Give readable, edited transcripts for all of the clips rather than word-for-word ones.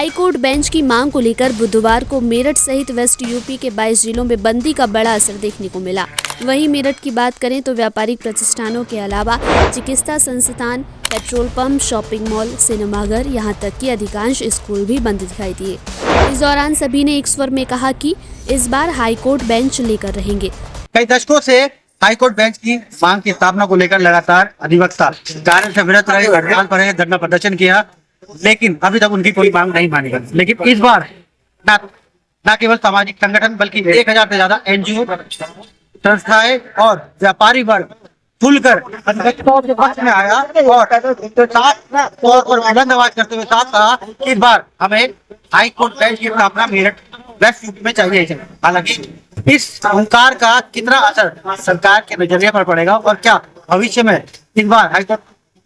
High court bench की मांग को लेकर बुधवार को मेरठ सहित वेस्ट यूपी के 22 जिलों में बंदी का बड़ा असर देखने को मिला। वहीं मेरठ की बात करें तो व्यापारिक प्रतिष्ठानों के अलावा चिकित्सा संस्थान, पेट्रोल पंप, शॉपिंग मॉल, सिनेमाघर, यहां तक कि अधिकांश स्कूल भी बंद दिखाई दिए। इस दौरान सभी ने एक स्वर में कहा कि इस बार हाई कोर्ट बेंच लेकर रहेंगे। कई दशकों से हाई कोर्ट बेंच की मांग की स्थापना को लेकर लगातार अधिवक्ता कार्य से विरत रहे, हड़ताल पर रहे, धरना प्रदर्शन किया, लेकिन अभी तक उनकी कोई मांग नहीं मानी गई। लेकिन इस बार न केवल सामाजिक संगठन बल्कि 1000 से ज्यादा एनजीओ, संस्थाएं और व्यापारी वर्ग खुलकर अधिवक्ताओं के पक्ष में आया और धन्यवाद करते हुए साथ कहा कि इस बार हमें हाई कोर्ट बेंच की स्थापना मेरठ वेस्ट यूपी में चाहिए। हालांकि इस हुंकार का कितना असर सरकार के नजरिए पर पड़ेगा और क्या भविष्य में इस बार हाई कोर्ट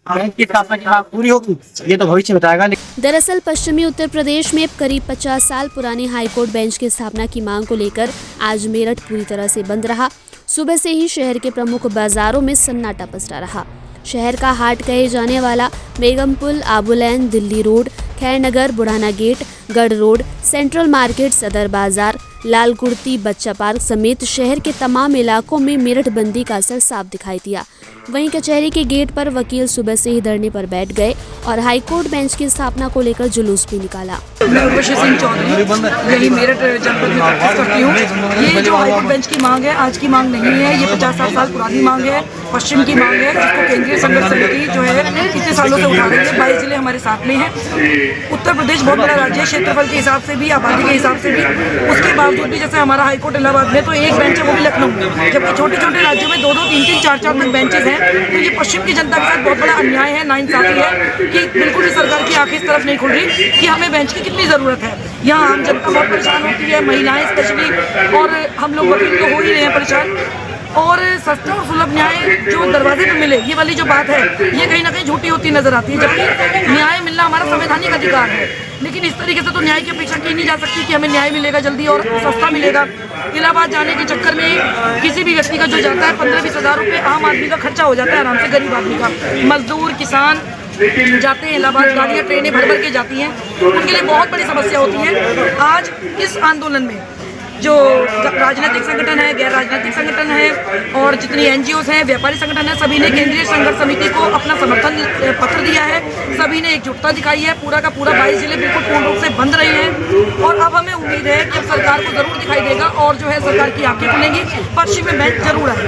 बेंच की स्थापना की मांग पूरी होगी, ये तो भविष्य बताएगा। दरअसल पश्चिमी उत्तर प्रदेश में करीब 50 साल पुरानी हाई कोर्ट बेंच की स्थापना की मांग को लेकर आज मेरठ पूरी तरह से बंद रहा। सुबह से ही शहर के प्रमुख बाजारों में सन्नाटा पसरा रहा। शहर का हाट कहे जाने वाला बेगमपुल, आबूलैन, दिल्ली रोड, खैरनगर, बुढ़ाना गेट, गढ़ रोड, सेंट्रल मार्केट, सदर बाजार, लाल कुर्ती, बच्चा पार्क समेत शहर के तमाम इलाकों में मेरठ बंदी का असर साफ दिखाई दिया। वहीं कचहरी के गेट पर वकील सुबह से ही धरने पर बैठ गए और हाई कोर्ट बेंच की स्थापना को लेकर जुलूस भी निकाला। मैं उर्वशी सिंह चौधरी यही मेरठ जनपद में प्रैक्टिस करती हूँ। ये जो हाई कोर्ट बेंच की मांग है आज की मांग नहीं है, ये 50 साल पुरानी मांग है, पश्चिम की मांग है, जिसको केंद्रीय संघर्ष समिति जो है इतने सालों से उठा रही है। 22 जिले हमारे साथ में हैं। उत्तर प्रदेश बहुत बड़ा राज्य है, क्षेत्रफल के हिसाब से भी, आबादी के हिसाब से भी। उसके बावजूद भी जैसे हमारा हाई कोर्ट इलाहाबाद में तो एक बेंच है, वो भी लखनऊ, जबकि छोटे छोटे राज्यों में 2-2, 3-3, 4-4 तक बेंचेस हैं। तो ये पश्चिम की जनता के साथ बहुत बड़ा अन्याय है, नाइंसाफी है कि बिल्कुल भी सरकार की आंखें इस तरफ नहीं खुल रही कि हमें बेंच की कितनी ज़रूरत है। यहाँ आम जनता बहुत परेशान होती है, महिलाएं स्पेशली, और हम लोग वकील तो हो ही रहे हैं परेशान। और सस्ता और सुलभ न्याय जो दरवाजे पे मिले, ये वाली जो बात है, ये कहीं ना कहीं झूठी होती नजर आती है, जबकि न्याय मिलना हमारा संवैधानिक अधिकार है। लेकिन इस तरीके से तो न्याय की अपेक्षा की नहीं जा सकती कि हमें न्याय मिलेगा जल्दी और सस्ता मिलेगा। इलाहाबाद जाने के चक्कर में किसी भी व्यक्ति का जो जाता है 15-20 हज़ार रुपये आम आदमी का खर्चा हो जाता है आराम से, गरीब आदमी का। मजदूर, किसान जाते हैं इलाहाबाद, गाड़ियाँ ट्रेनें भर के जाती हैं, उनके लिए बहुत बड़ी समस्या होती है। आज इस आंदोलन में जो राजनीतिक संगठन है, गैर राजनीतिक संगठन है और जितनी एनजीओस हैं, व्यापारी संगठन है, सभी ने केंद्रीय संघर्ष समिति को अपना समर्थन पत्र दिया है। सभी ने एकजुटता दिखाई है। पूरा का पूरा 22 जिले बिल्कुल पूर्ण रूप से बंद रहे हैं और अब हमें उम्मीद है कि अब सरकार को जरूर दिखाई देगा और जो है सरकार की आंखें खुलेंगी, पश्चिम में बेंच जरूर आएगा।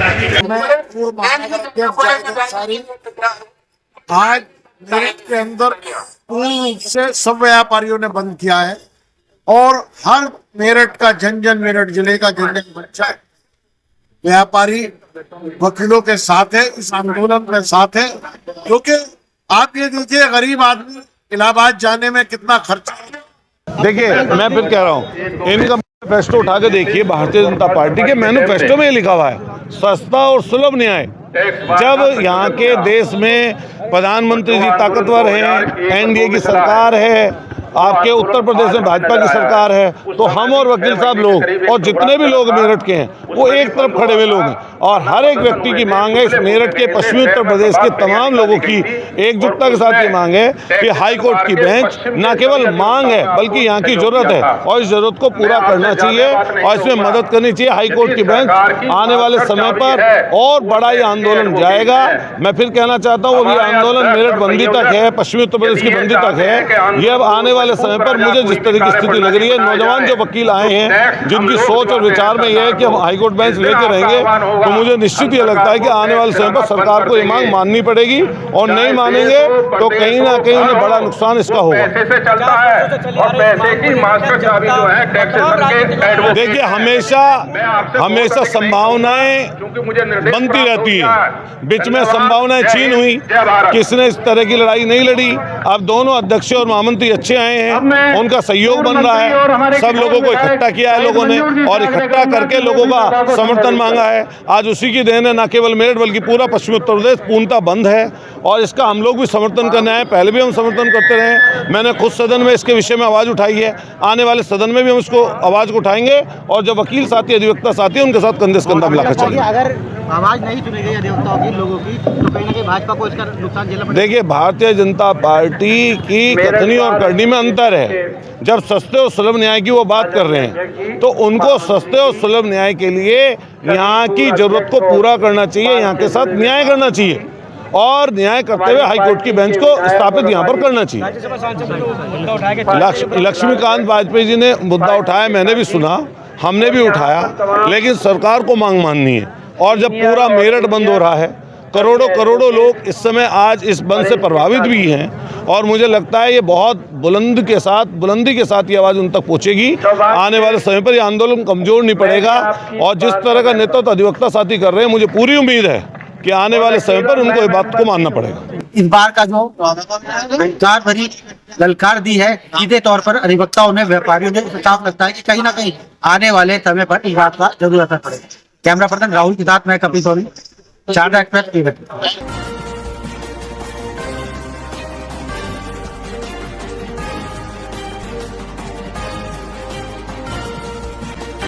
आज मेरठ के अंदर पूर्ण रूप से सब व्यापारियों ने बंद किया है और हर मेरठ का जन मेरठ जिले का जन बच्चा व्यापारी वकीलों के साथ है, इस आंदोलन में साथ है। क्योंकि आप ये देखिए गरीब आदमी इलाहाबाद जाने में कितना खर्चा। देखिए मैं फिर कह रहा हूँ, इनका मैनिफेस्टो उठा के देखिए, भारतीय जनता पार्टी के मैनिफेस्टो में लिखा हुआ है सस्ता और सुलभ न्याय। जब यहाँ के देश में प्रधानमंत्री जी ताकतवर हैं, एनडीए की सरकार है, आपके उत्तर प्रदेश में भाजपा की सरकार है, तो हम और वकील साहब लोग और जितने भी लोग मेरठ के हैं वो एक तरफ खड़े हुए लोग हैं और हर एक व्यक्ति की मांग है, इस मेरठ के पश्चिमी उत्तर प्रदेश के तमाम लोगों की एकजुटता के साथ ये मांग है कि हाई कोर्ट की बेंच न केवल मांग है बल्कि यहाँ की जरूरत है और इस जरूरत को पूरा करना चाहिए और इसमें मदद करनी चाहिए हाई कोर्ट की बेंच। आने वाले समय पर और बड़ा ये आंदोलन जाएगा। मैं फिर कहना चाहता हूँ, वो भी आंदोलन मेरठ बंदी तक है, पश्चिमी उत्तर प्रदेश की बंदी तक है। ये अब आने वाले समय पर मुझे जिस तरह की स्थिति लग रही है, नौजवान जो वकील आए हैं जिनकी सोच और विचार में यह है कि हम हाई कोर्ट बेंच लेके रहेंगे, तो मुझे निश्चित ये लगता है कि आने वाले समय पर सरकार को ये मांग माननी पड़ेगी और नहीं मानेंगे तो कहीं ना कहीं उन्हें बड़ा नुकसान इसका होगा। देखिए हमेशा संभावनाएं बनती रहती है, बीच में संभावनाएं छीन हुई, किसने इस तरह की लड़ाई नहीं लड़ी। अब दोनों अध्यक्ष और महामंत्री अच्छे आए हैं, उनका सहयोग बन रहा है, सब लोगों को इकट्ठा किया है लोगों ने और इकट्ठा करके लोगों का समर्थन मांगा है। आज उसी की देन है, न केवल मेरठ बल्कि पूरा पश्चिमी उत्तर प्रदेश पूर्णतः बंद है और इसका हम लोग भी समर्थन करने आए। पहले भी हम समर्थन करते रहे, मैंने खुद सदन में इसके विषय में आवाज़ उठाई है, आने वाले सदन में भी हम इसको आवाज़ को उठाएंगे और जो वकील साथी, अधिवक्ता साथी, उनके साथ कंधे से कंधा मिलाकर चलेंगे। अगर आवाज़ नहीं सुनी गई अधिवक्ताओं की, लोगों की, तो कहीं ना कहीं भाजपा को इसका नुकसान झेलना पड़ेगा? देखिए, भारतीय जनता पार्टी की कथनी और करनी में अंतर है। जब सस्ते और सुलभ न्याय की वो बात कर रहे हैं तो उनको सस्ते और सुलभ न्याय के लिए यहाँ की जरूरत को पूरा करना चाहिए, यहाँ के साथ न्याय करना चाहिए और न्याय करते हुए हाईकोर्ट की बेंच को स्थापित यहाँ पर करना चाहिए। लक्ष्मीकांत वाजपेयी जी ने मुद्दा उठाया, मैंने भी सुना, हमने भी उठाया, लेकिन सरकार को मांग माननी है। और जब पूरा मेरठ बंद हो रहा है, करोड़ों करोड़ों लोग इस समय आज इस बंद से प्रभावित भी हैं और मुझे लगता है ये बहुत बुलंदी के साथ ये आवाज़ उन तक पहुंचेगी। आने वाले समय पर ये आंदोलन कमजोर नहीं पड़ेगा और जिस तरह का नेतृत्व अधिवक्ता साथी कर रहे हैं, मुझे पूरी उम्मीद है कि आने वाले समय पर उनको ये बात को मानना पड़ेगा। इस बार का जो ललकार भरी ललकार दी है, सीधे तौर पर अधिवक्ताओं ने, व्यापारियों ने, साफ लगता है कि कहीं ना कहीं आने वाले समय पर इस बात का जरूर असर पड़ेगा। कैमरा पर्सन राहुल के साथ मैं कपिल सोनी, शारदा एक्सप्रेस।